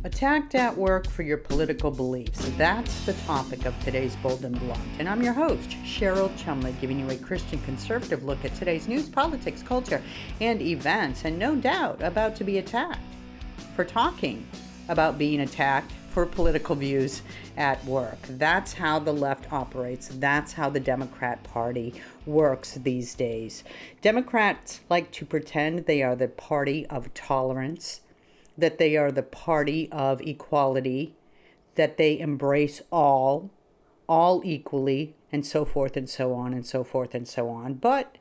Attacked at work for your political beliefs. That's the topic of today's Bold and Blunt. And I'm your host, Cheryl Chumley, giving you a Christian conservative look at today's news, politics, culture, and events. And no doubt about to be attacked for talking about being attacked for political views at work. That's how the left operates. That's how the Democrat Party works these days. Democrats like to pretend they are the party of tolerance, that they are the party of equality, that they embrace all equally, and so forth and so on and so forth and so on. But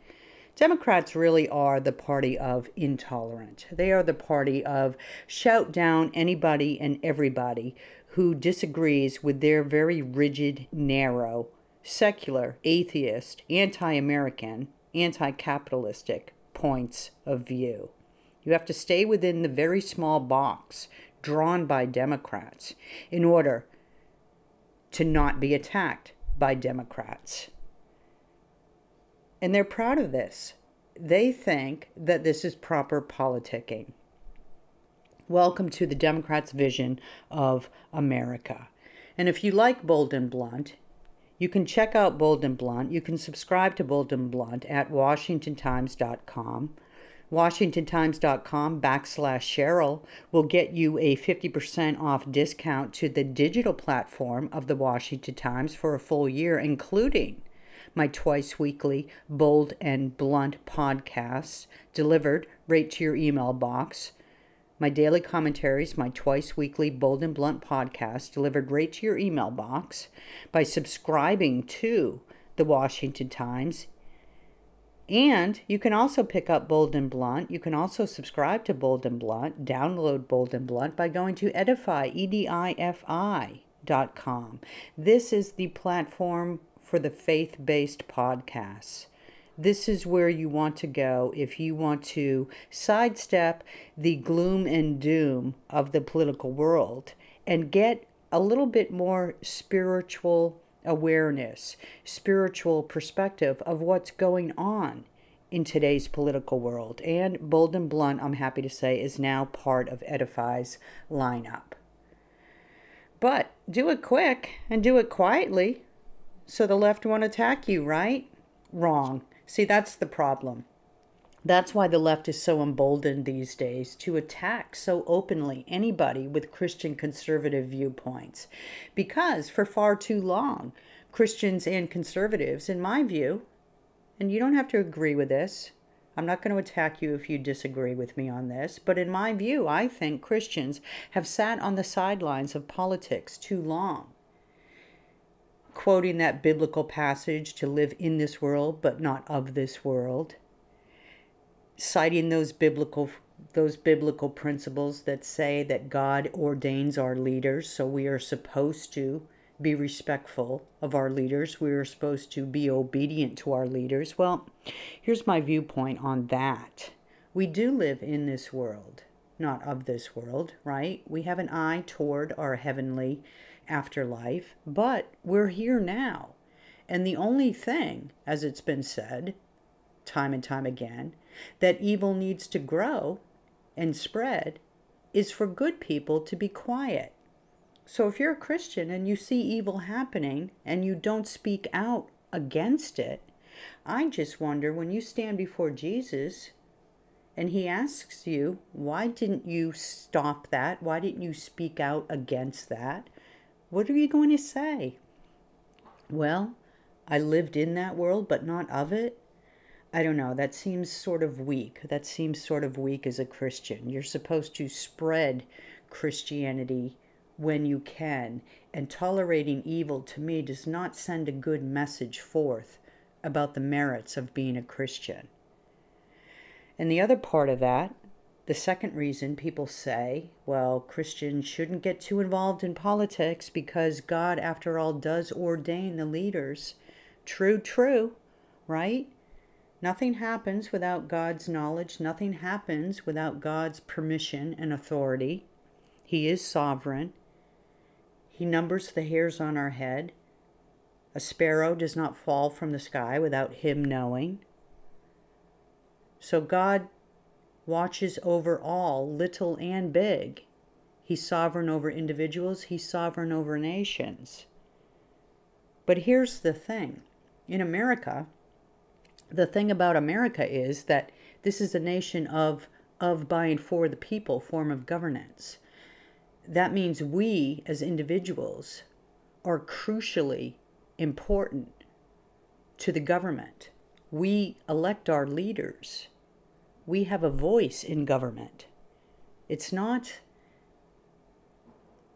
Democrats really are the party of intolerance. They are the party of shout down anybody and everybody who disagrees with their very rigid, narrow, secular, atheist, anti-American, anti-capitalistic points of view. You have to stay within the very small box drawn by Democrats in order to not be attacked by Democrats. And they're proud of this. They think that this is proper politicking. Welcome to the Democrats' vision of America. And if you like Bold and Blunt, you can check out Bold and Blunt. You can subscribe to Bold and Blunt at WashingtonTimes.com. WashingtonTimes.com/Cheryl will get you a 50% off discount to the digital platform of the Washington Times for a full year, including my twice weekly Bold and Blunt podcasts delivered right to your email box. My daily commentaries, my twice weekly Bold and Blunt podcast delivered right to your email box by subscribing to the Washington Times. And you can also pick up Bold and Blunt. You can also subscribe to Bold and Blunt, download Bold and Blunt by going to edifi.com. This is the platform for the faith-based podcasts. This is where you want to go if you want to sidestep the gloom and doom of the political world and get a little bit more spiritual awareness, spiritual perspective of what's going on in today's political world. And Bold and Blunt, I'm happy to say, is now part of Edifi's lineup. But do it quick and do it quietly so the left won't attack you, right? Wrong. See, that's the problem. That's why the left is so emboldened these days to attack so openly anybody with Christian conservative viewpoints. Because for far too long, Christians and conservatives, in my view, and you don't have to agree with this, I'm not going to attack you if you disagree with me on this, but in my view, I think Christians have sat on the sidelines of politics too long, quoting that biblical passage to live in this world but not of this world, citing those biblical principles that say that God ordains our leaders, so we are supposed to be respectful of our leaders. We are supposed to be obedient to our leaders. Well, here's my viewpoint on that. We do live in this world, not of this world, right? We have an eye toward our heavenly afterlife, but we're here now. And the only thing, as it's been said time and time again, that evil needs to grow and spread is for good people to be quiet. So if you're a Christian and you see evil happening and you don't speak out against it, I just wonder, when you stand before Jesus and he asks you, why didn't you stop that? Why didn't you speak out against that? What are you going to say? Well, I lived in that world, but not of it. I don't know. That seems sort of weak. That seems sort of weak as a Christian. You're supposed to spread Christianity when you can. And tolerating evil, to me, does not send a good message forth about the merits of being a Christian. And the other part of that, the second reason people say, well, Christians shouldn't get too involved in politics because God, after all, does ordain the leaders. True, right? Nothing happens without God's knowledge. Nothing happens without God's permission and authority. He is sovereign. He numbers the hairs on our head. A sparrow does not fall from the sky without him knowing. So God watches over all, little and big. He's sovereign over individuals. He's sovereign over nations. But here's the thing. In America, the thing about America is that this is a nation of, by, and for the people form of governance. That means we, as individuals, are crucially important to the government. We elect our leaders. We have a voice in government. It's not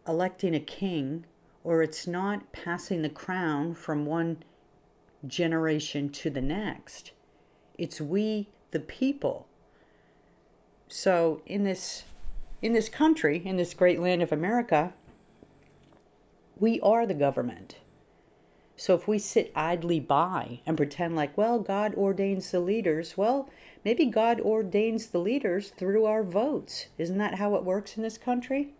electing a king, or it's not passing the crown from one generation to the next. It's we, the people. So in this country, in this great land of America, we are the government. So if we sit idly by and pretend like, well, God ordains the leaders, well, maybe God ordains the leaders through our votes. Isn't that how it works in this country?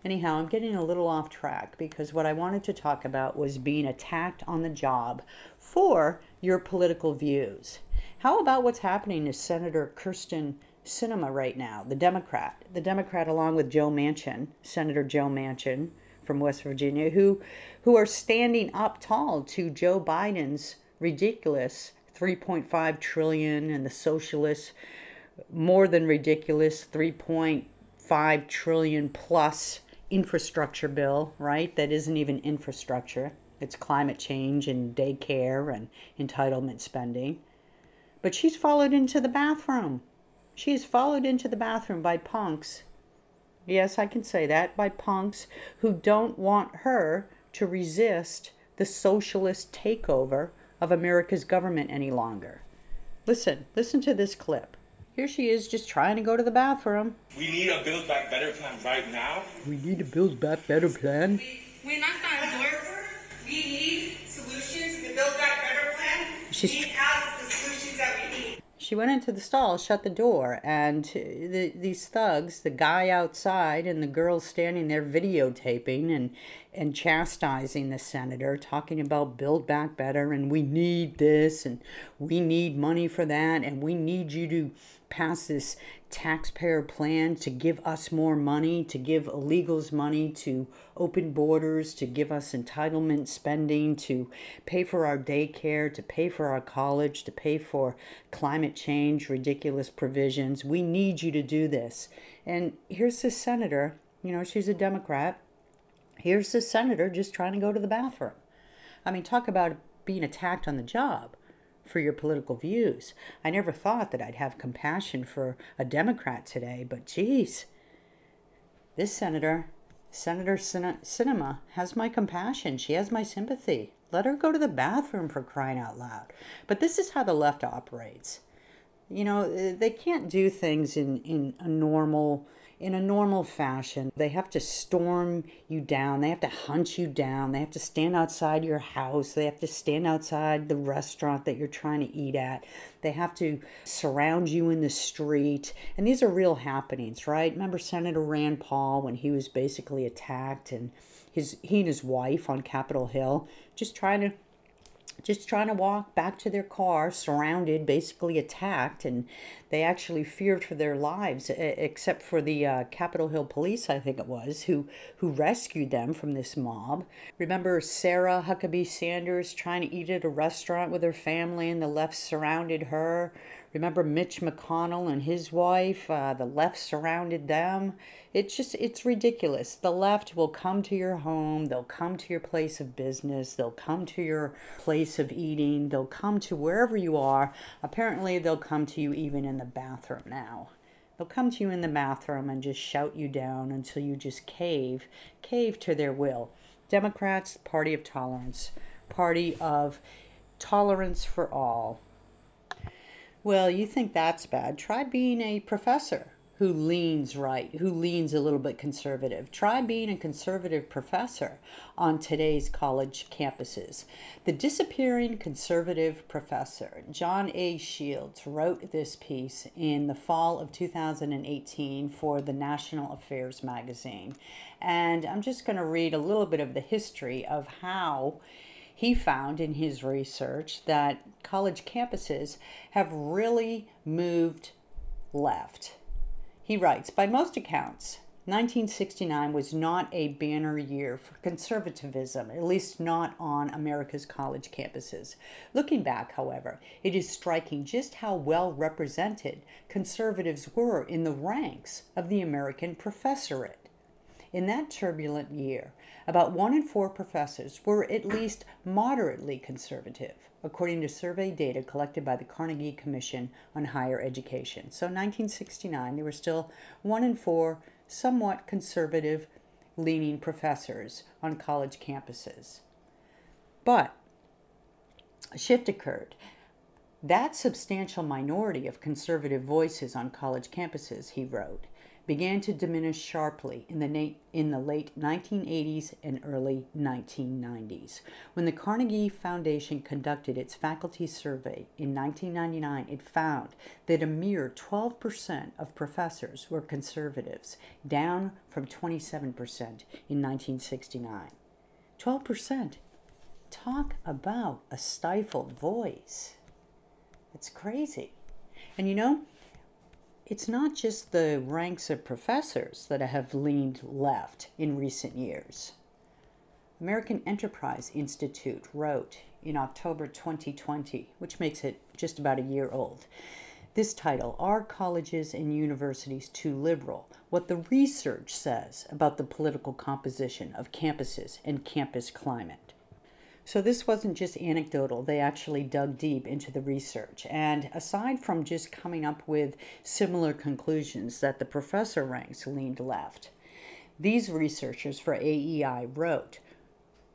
Anyhow, I'm getting a little off track because what I wanted to talk about was being attacked on the job for your political views. How about what's happening to Senator Kyrsten Sinema right now, the Democrat along with Joe Manchin, Senator Joe Manchin from West Virginia, who are standing up tall to Joe Biden's ridiculous $3.5 trillion and the socialist more than ridiculous $3.5 trillion plus infrastructure bill, right? That isn't even infrastructure. It's climate change and daycare and entitlement spending. But she's followed into the bathroom. She is followed into the bathroom by punks. Yes, I can say that, by punks who don't want her to resist the socialist takeover of America's government any longer. Listen to this clip. Here she is just trying to go to the bathroom. We need a Build Back Better plan right now. We need a Build Back Better plan. We're not going to work. We need solutions. The Build Back Better plan. We have the solutions that we need. She went into the stall, shut the door, and these thugs, the guy outside and the girl standing there videotaping and chastising the senator, talking about Build Back Better, and we need this, and we need money for that, and we need you to pass this taxpayer plan to give us more money, to give illegals money, to open borders, to give us entitlement spending, to pay for our daycare, to pay for our college, to pay for climate change, ridiculous provisions. We need you to do this. And here's this senator, she's a Democrat. Here's this senator just trying to go to the bathroom. I mean, talk about being attacked on the job for your political views. I never thought that I'd have compassion for a Democrat today, but geez, this Senator Sinema has my compassion. She has my sympathy. Let her go to the bathroom, for crying out loud. But this is how the left operates. They can't do things in a normal fashion. They have to storm you down. They have to hunt you down. They have to stand outside your house. They have to stand outside the restaurant that you're trying to eat at. They have to surround you in the street. And these are real happenings, right? Remember Senator Rand Paul when he was basically attacked, and he and his wife on Capitol Hill just trying to walk back to their car, surrounded, basically attacked, and they actually feared for their lives, except for the Capitol Hill police, I think it was, who rescued them from this mob. Remember Sarah Huckabee Sanders trying to eat at a restaurant with her family, and the left surrounded her? Remember Mitch McConnell and his wife? The left surrounded them. It's ridiculous. The left will come to your home. They'll come to your place of business. They'll come to your place of eating. They'll come to wherever you are. Apparently, they'll come to you even in the bathroom now. They'll come to you in the bathroom and just shout you down until you just cave to their will. Democrats, party of tolerance for all. Well, you think that's bad. Try being a professor who leans right, who leans a little bit conservative. Try being a conservative professor on today's college campuses. The disappearing conservative professor, John A. Shields, wrote this piece in the fall of 2018 for the National Affairs magazine. And I'm just going to read a little bit of the history of how he found in his research that college campuses have really moved left. He writes, by most accounts, 1969 was not a banner year for conservatism, at least not on America's college campuses. Looking back, however, it is striking just how well represented conservatives were in the ranks of the American professorate. In that turbulent year, about 1 in 4 professors were at least moderately conservative, according to survey data collected by the Carnegie Commission on Higher Education. So 1969, there were still 1 in 4 somewhat conservative-leaning professors on college campuses. But a shift occurred. That substantial minority of conservative voices on college campuses, he wrote, began to diminish sharply in the late 1980s and early 1990s. When the Carnegie Foundation conducted its faculty survey in 1999, it found that a mere 12% of professors were conservatives, down from 27% in 1969. 12%. Talk about a stifled voice. It's crazy. And you know, it's not just the ranks of professors that have leaned left in recent years. American Enterprise Institute wrote in October 2020, which makes it just about a year old, this title, Are Colleges and Universities Too Liberal? What the Research Says About the Political Composition of Campuses and Campus Climate. So this wasn't just anecdotal. They actually dug deep into the research. And aside from just coming up with similar conclusions that the professor ranks leaned left, these researchers for AEI wrote,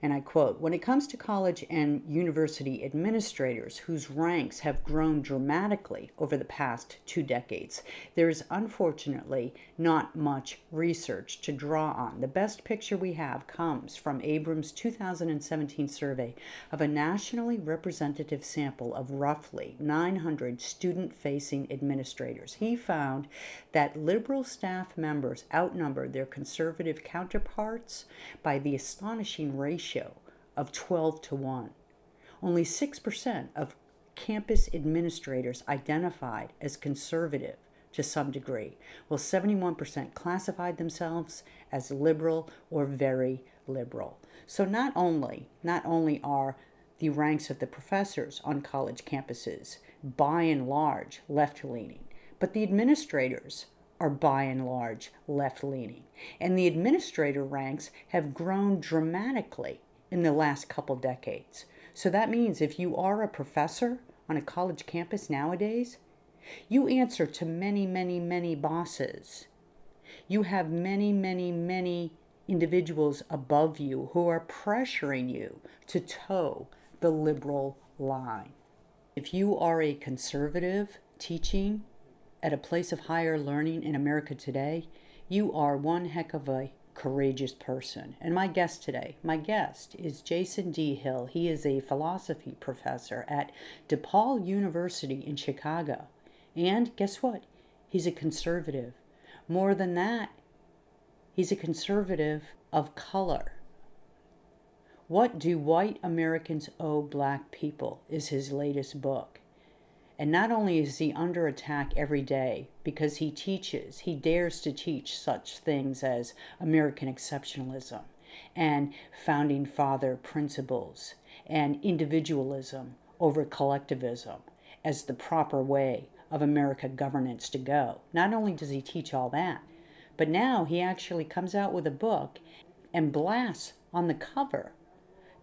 and I quote, when it comes to college and university administrators whose ranks have grown dramatically over the past 2 decades, there is unfortunately not much research to draw on. The best picture we have comes from Abrams' 2017 survey of a nationally representative sample of roughly 900 student-facing administrators. He found that liberal staff members outnumbered their conservative counterparts by the astonishing ratio of 12 to 1. Only 6% of campus administrators identified as conservative to some degree, while 71% classified themselves as liberal or very liberal. So not only are the ranks of the professors on college campuses by and large left-leaning, but the administrators are by and large left-leaning. And the administrator ranks have grown dramatically in the last couple decades. So that means if you are a professor on a college campus nowadays, you answer to many, many, many bosses. You have many, many, many individuals above you who are pressuring you to toe the liberal line. If you are a conservative teaching at a place of higher learning in America today, you are one heck of a courageous person. And my guest is Jason D. Hill. He is a philosophy professor at DePaul University in Chicago. And guess what? He's a conservative. More than that, he's a conservative of color. What Do White Americans Owe Black People is his latest book. And not only is he under attack every day because he dares to teach such things as American exceptionalism and founding father principles and individualism over collectivism as the proper way of America governance to go. Not only does he teach all that, but now he actually comes out with a book and blasts on the cover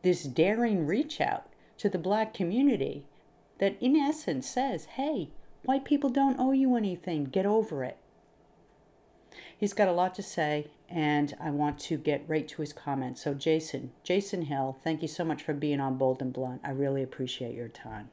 this daring reach out to the black community that in essence says, hey, white people don't owe you anything. Get over it. He's got a lot to say, and I want to get right to his comments. So Jason Hill, thank you so much for being on Bold and Blunt. I really appreciate your time.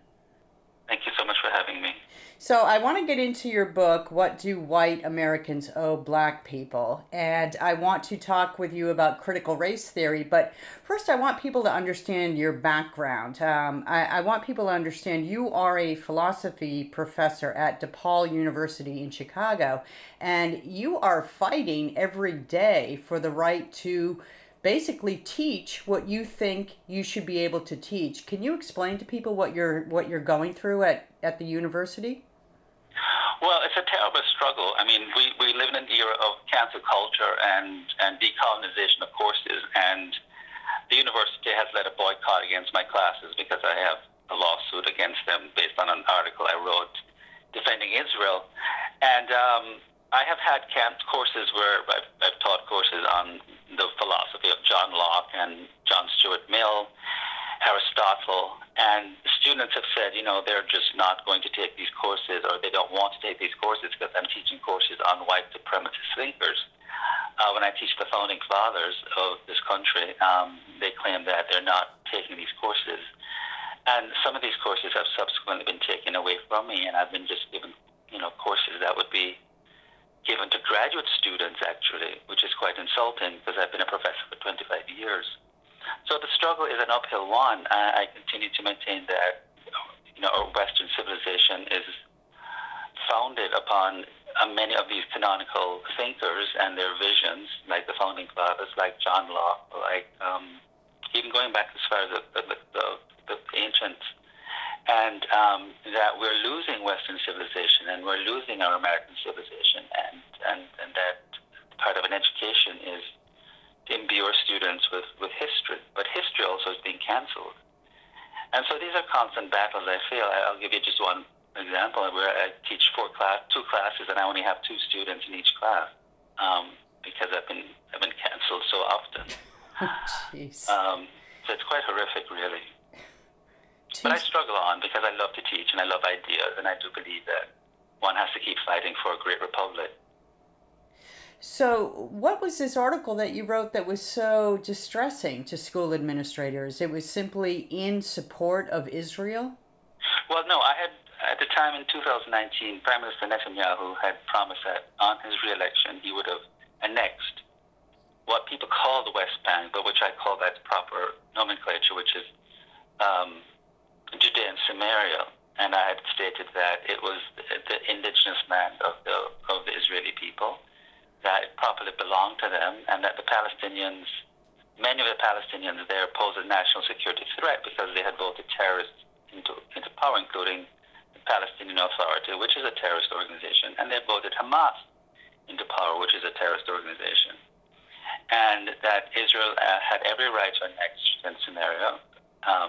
Thank you so much for having me. So I want to get into your book, What Do White Americans Owe Black People? And I want to talk with you about critical race theory. But first, I want people to understand your background. I want people to understand you are a philosophy professor at DePaul University in Chicago. And you are fighting every day for the right to basically teach what you think you should be able to teach. Can you explain to people what you're going through at the university? Well, it's a terrible struggle. I mean, we live in an era of cancel culture and decolonization of courses, and the university has led a boycott against my classes because I have a lawsuit against them based on an article I wrote defending Israel. And I have had courses where I've taught courses on the philosophy of John Locke and John Stuart Mill, Aristotle, and students have said, they're just not going to take these courses, or they don't want to take these courses because I'm teaching courses on white supremacist thinkers. When I teach the founding fathers of this country, they claim that they're not taking these courses. And some of these courses have subsequently been taken away from me, and I've been just given, courses that would be given to graduate students, actually, which is quite insulting because I've been a professor for 25 years. So the struggle is an uphill one. I continue to maintain that, our Western civilization is founded upon many of these canonical thinkers and their visions, like the founding fathers, like John Locke, like even going back as far as the ancients, and that we're losing Western civilization and we're losing our American civilization, and that part of an education is to imbue our students with history, but history also is being canceled. And so these are constant battles, I feel. I'll give you just one example where I teach two classes, and I only have 2 students in each class because I've been canceled so often. Jeez. So it's quite horrific, really. But I struggle on because I love to teach and I love ideas, and I do believe that one has to keep fighting for a great republic. So what was this article that you wrote that was so distressing to school administrators? It was simply in support of Israel? Well, no, I had, at the time in 2019, Prime Minister Netanyahu had promised that on his re-election he would have annexed what people call the West Bank, but which I call that proper nomenclature, which is Judea and Samaria. And I had stated that it was the indigenous land of the Israeli people, that it properly belonged to them, and that the Palestinians, many of the Palestinians there posed a national security threat because they had voted terrorists into power, including the Palestinian Authority, which is a terrorist organization, and they voted Hamas into power, which is a terrorist organization. And that Israel had every right to annex Judea and Samaria.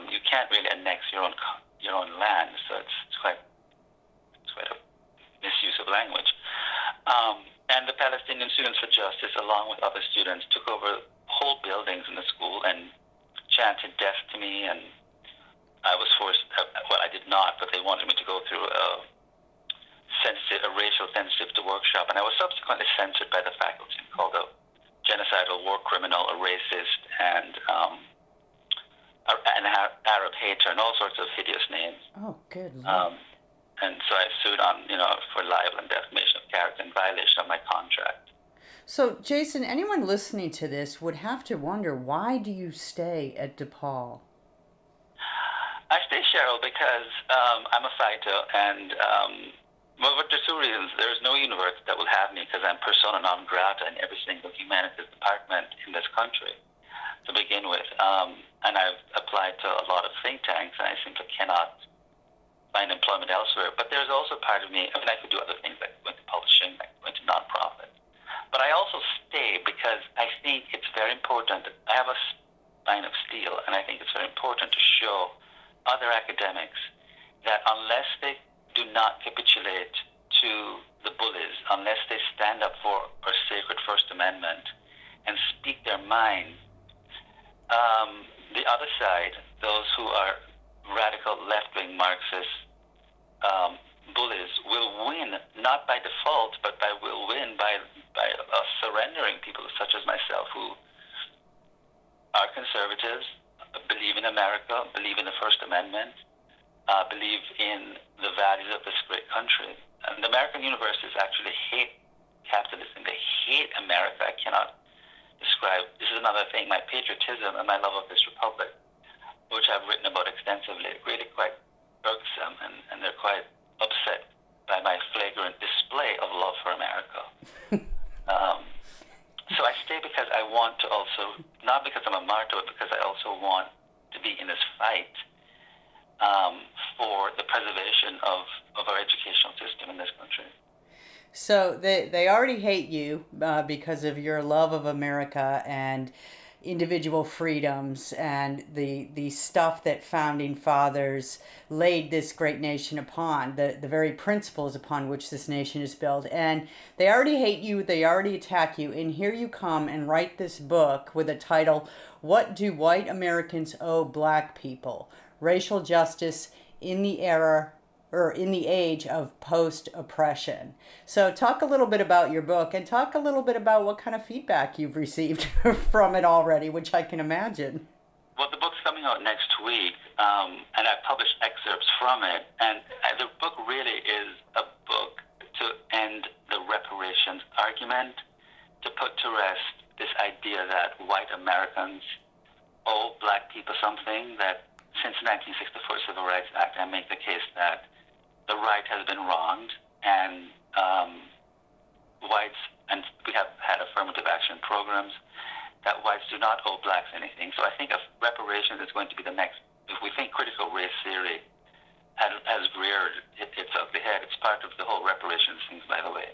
You can't really annex your own land, so it's quite a misuse of language. And the Palestinian Students for Justice, along with other students, took over whole buildings in the school and chanted death to me. And I was forced, well, I did not, but they wanted me to go through a racial sensitivity workshop. And I was subsequently censored by the faculty and called a genocidal war criminal, a racist, and an Arab hater, and all sorts of hideous names. Oh, good Lord. And so I sued on, for libel and defamation of character in violation of my contract. So, Jason, anyone listening to this would have to wonder, why do you stay at DePaul? I stay, Cheryl, because I'm a fighter, and well, there's 2 reasons. There's no university that will have me because I'm persona non grata in every single humanities department in this country to begin with. And I've applied to a lot of think tanks, and I simply cannot find employment elsewhere. But there's also part of me, I could do other things like going to publishing, like going to nonprofit. But I also stay because I think it's very important. I have a spine of steel, and I think it's very important to show other academics that unless they do not capitulate to the bullies, unless they stand up for our sacred First Amendment and speak their mind, the other side, those who are radical left-wing Marxist bullies, will win, not by default, but will win by surrendering people such as myself who are conservatives, believe in America, believe in the First Amendment, believe in the values of this great country. And the American universities actually hate capitalism. They hate America. I cannot describe. This is another thing, my patriotism and my love of this republic, which I've written about extensively, really quite irksome, and they're quite upset by my flagrant display of love for America. So I stay because I want to also, not because I'm a martyr, but because I also want to be in this fight for the preservation of our educational system in this country. So they already hate you because of your love of America and individual freedoms and the stuff that founding fathers laid this great nation upon, the very principles upon which this nation is built. And they already hate you, they already attack you, and here you come and write this book with a title, What Do White Americans Owe Black People? Racial Justice in the Era or in the Age of Post-Oppression. So talk a little bit about your book and talk a little bit about what kind of feedback you've received from it already, which I can imagine. Well, the book's coming out next week, and I published excerpts from it. And the book really is a book to end the reparations argument, to put to rest this idea that white Americans owe black people something. That since the 1964 Civil Rights Act, I make the case that the right has been wronged, and whites, and we have had affirmative action programs, that whites do not owe blacks anything. So I think reparations is going to be the next. If we think critical race theory has reared its ugly head, it's part of the whole reparations things, by the way.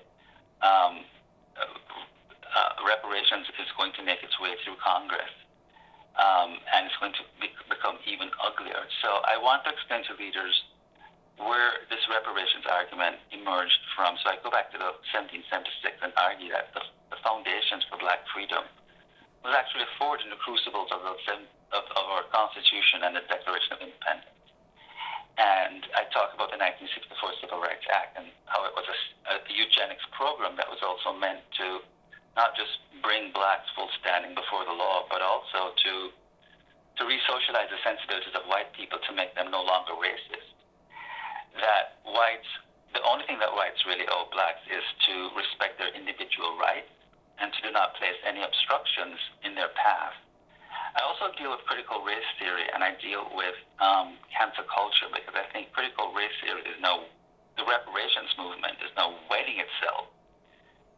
Reparations is going to make its way through Congress, and it's going to become even uglier. So I want to explain to readers where this reparations argument emerged from. So I go back to the 1776 and argue that the foundations for black freedom was actually forged in the crucibles of our Constitution and the Declaration of Independence. And I talk about the 1964 Civil Rights Act and how it was a eugenics program that was also meant to not just bring blacks full standing before the law, but also to re-socialize the sensibilities of white people to make them no longer racist. That whites, the only thing that whites really owe blacks is to respect their individual rights and to do not place any obstructions in their path. I also deal with critical race theory, and I deal with cancel culture, because I think critical race theory is now, the reparations movement is now wedding itself,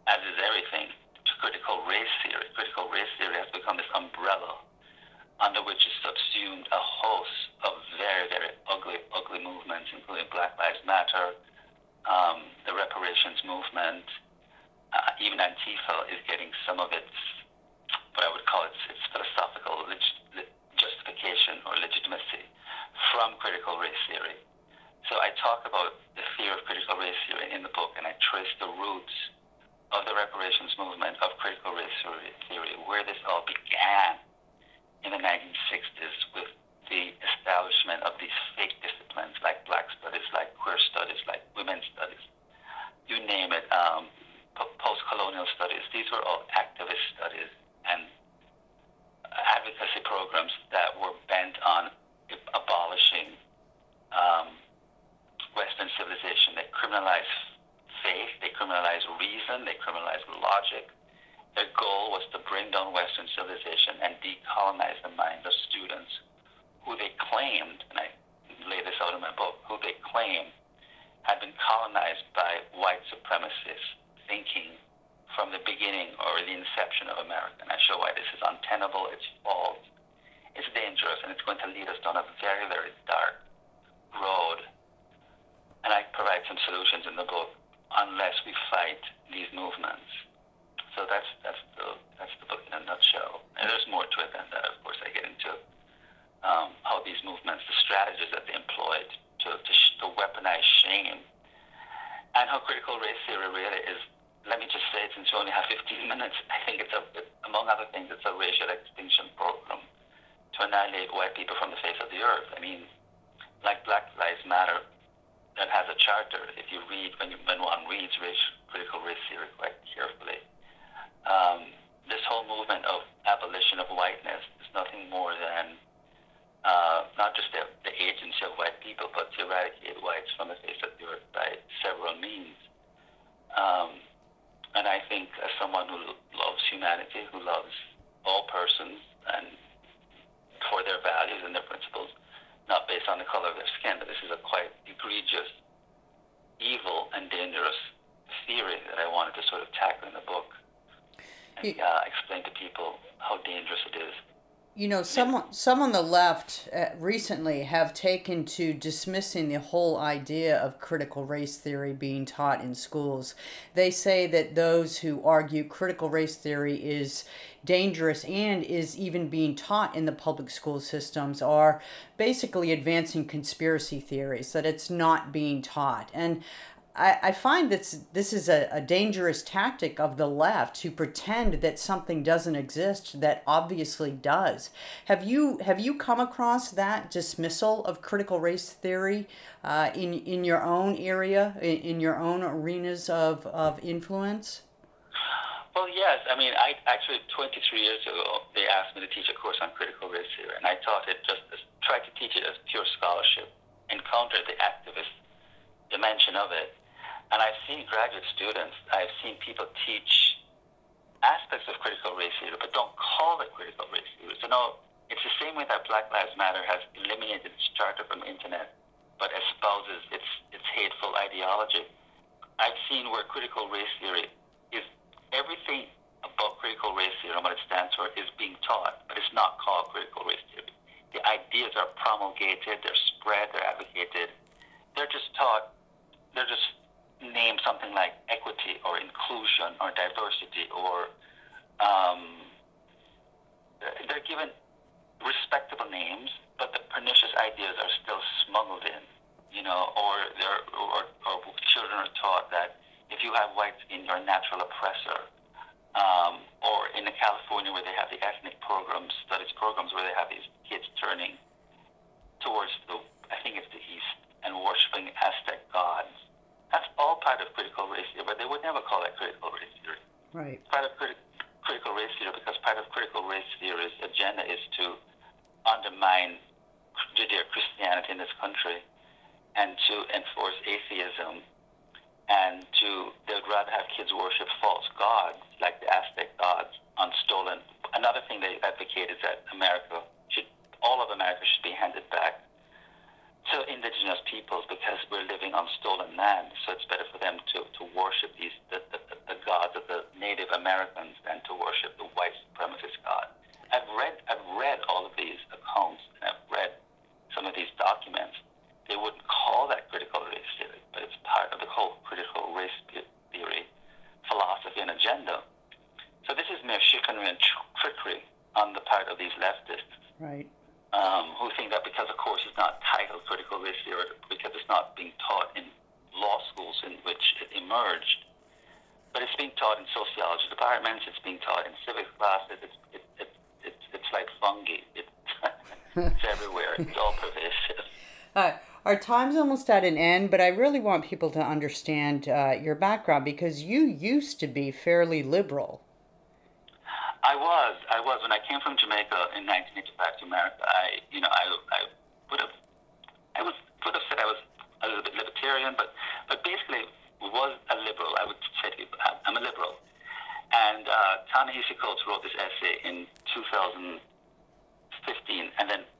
as is everything, to critical race theory. Critical race theory has become this umbrella under which is subsumed a host of very, very ugly movements, including Black Lives Matter, the reparations movement, even Antifa is getting some of its, what I would call its philosophical justification or legitimacy from critical race theory. So I talk about the fear of critical race theory in the book, and I trace the roots of the reparations movement, of critical race theory, where this all began in the 1960s with the establishment of these fake disciplines like black studies, like queer studies, like women's studies, you name it, post-colonial studies. These were all activist studies and advocacy programs that were bent on abolishing Western civilization. They criminalized faith, they criminalized reason, they criminalized logic. Their goal was to bring down Western civilization and decolonize the minds of students who they claimed, and I lay this out in my book, who they claimed had been colonized by white supremacists thinking from the beginning or the inception of America. And I show why this is untenable, it's false, it's dangerous, and it's going to lead us down a very, very dark road. And I provide some solutions in the book unless we fight these movements. So that's the book in a nutshell. And there's more to it than that. Of course, I get into how these movements, the strategies that they employed to weaponize shame, and how critical race theory really is. Let me just say, since we only have 15 minutes, I think among other things, it's a racial extinction program to annihilate white people from the face of the earth. I mean, like Black Lives Matter, that has a charter. If you read, when one reads critical race theory quite carefully, this whole movement of abolition of whiteness is nothing more than not just the agency of white people, but to eradicate whites from the face of the earth by several means. And I think, as someone who loves humanity, who loves all persons and for their values and their principles, not based on the color of their skin, but this is a quite egregious, evil, and dangerous theory that I wanted to sort of tackle in the book and explain to people how dangerous it is. You know, some on the left recently have taken to dismissing the whole idea of critical race theory being taught in schools. They say that those who argue critical race theory is dangerous and is even being taught in the public school systems are basically advancing conspiracy theories, that it's not being taught. And I find that this is a dangerous tactic of the left to pretend that something doesn't exist that obviously does. Have you come across that dismissal of critical race theory in your own area, in your own arenas of influence? Well, yes. I mean, I actually 23 years ago they asked me to teach a course on critical race theory, and I taught it tried to teach it as pure scholarship, encountered the activist dimension of it. And I've seen graduate students, I've seen people teach aspects of critical race theory, but don't call it critical race theory. So no, it's the same way that Black Lives Matter has eliminated its charter from the internet, but espouses its hateful ideology. I've seen where critical race theory is everything about critical race theory and what it stands for is being taught, but it's not called critical race theory. The ideas are promulgated, they're spread, they're advocated. They're just taught, they're just named something like equity or inclusion or diversity or they're given respectable names, but the pernicious ideas are still smuggled in, you know, or children are taught that if you have white skin, you're a natural oppressor. Or in California where they have the ethnic programs, studies programs where they have these kids turning towards I think it's the east, and worshiping Aztec gods. That's all part of critical race theory, but they would never call it critical race theory. Right. Part of critical race theory, because part of critical race theory's agenda is to undermine Judeo-Christianity in this country and to enforce atheism, and they would rather have kids worship false gods like the Aztec gods on stolen. Another thing they advocate is that all of America should be handed back to indigenous peoples because we're living on stolen land. So it's better for them to worship the gods of the Native Americans than to worship the white supremacist god. I've read all of these accounts, and I've read some of these documents. They wouldn't call that critical race theory, but it's part of the whole critical race theory philosophy and agenda. So this is mere chicanery and trickery on the part of these leftists. Right. Who think that because a course is not titled critical race theory, because it's not being taught in law schools in which it emerged, but it's being taught in sociology departments, it's being taught in civics classes, it's like fungi. It's everywhere. It's all pervasive. Our time's almost at an end, but I really want people to understand your background, because you used to be fairly liberal. I was. When I came from Jamaica in 1985 to America, I would have said I was a little bit libertarian, but basically was a liberal. I would say to people, I'm a liberal. And Ta-Nehisi Coates wrote this essay in 2015,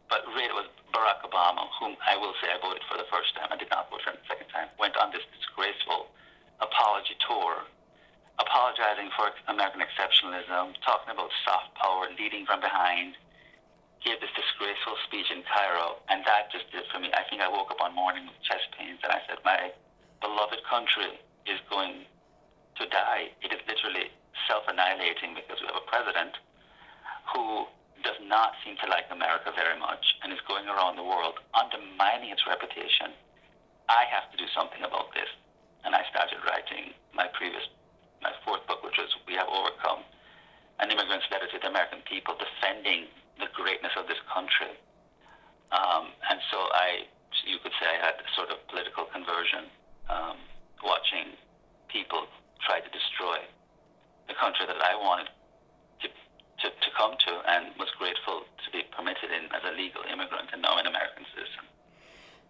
but really it was Barack Obama, whom I will say I voted for the first time. I did not vote for him the second time. Went on this disgraceful apology tour, apologizing for American exceptionalism, talking about soft power, leading from behind, gave this disgraceful speech in Cairo, and that just did it for me. I think I woke up one morning with chest pains, and I said, my beloved country is going to die. It is literally self-annihilating because we have a president who does not seem to like America very much and is going around the world undermining its reputation. I have to do something about this. And I started writing my fourth book, which was We Have Overcome, an immigrant's letter to the American people, defending the greatness of this country. And so you could say I had a sort of political conversion, watching people try to destroy the country that I wanted to come to, and was grateful to be permitted in as a legal immigrant and now an American citizen.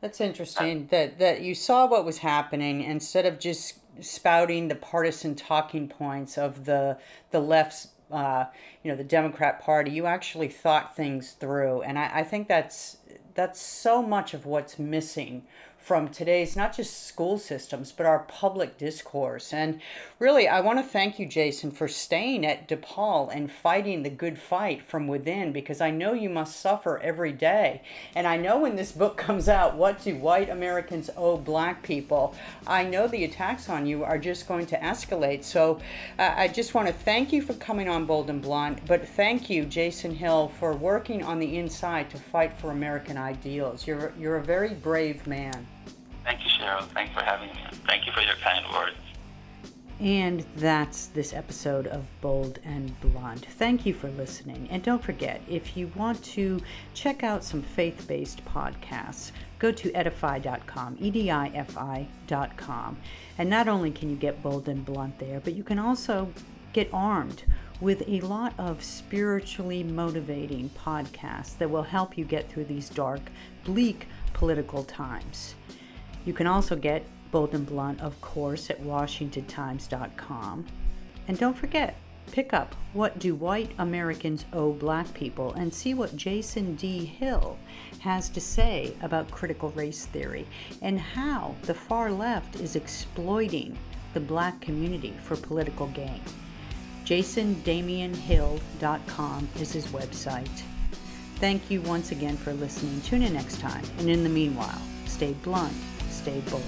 That's interesting that you saw what was happening. Instead of just spouting the partisan talking points of the left's, the Democrat Party, you actually thought things through. And I think that's so much of what's missing from today's not just school systems, but our public discourse. And really, I want to thank you, Jason, for staying at DePaul and fighting the good fight from within, because I know you must suffer every day. And I know when this book comes out, What Do White Americans Owe Black People? I know the attacks on you are just going to escalate. So I just want to thank you for coming on Bold and Blunt, but thank you, Jason Hill, for working on the inside to fight for American ideals. You're a very brave man. Thank you, Cheryl. Thanks for having me. Thank you for your kind words. And that's this episode of Bold and Blunt. Thank you for listening. And don't forget, if you want to check out some faith-based podcasts, go to edify.com, edifi.com. And not only can you get Bold and Blunt there, but you can also get armed with a lot of spiritually motivating podcasts that will help you get through these dark, bleak political times. You can also get Bold and Blunt, of course, at WashingtonTimes.com. And don't forget, pick up What Do White Americans Owe Black People and see what Jason D. Hill has to say about critical race theory and how the far left is exploiting the black community for political gain. JasonDamianHill.com is his website. Thank you once again for listening. Tune in next time. And in the meanwhile, stay blunt, stay bold.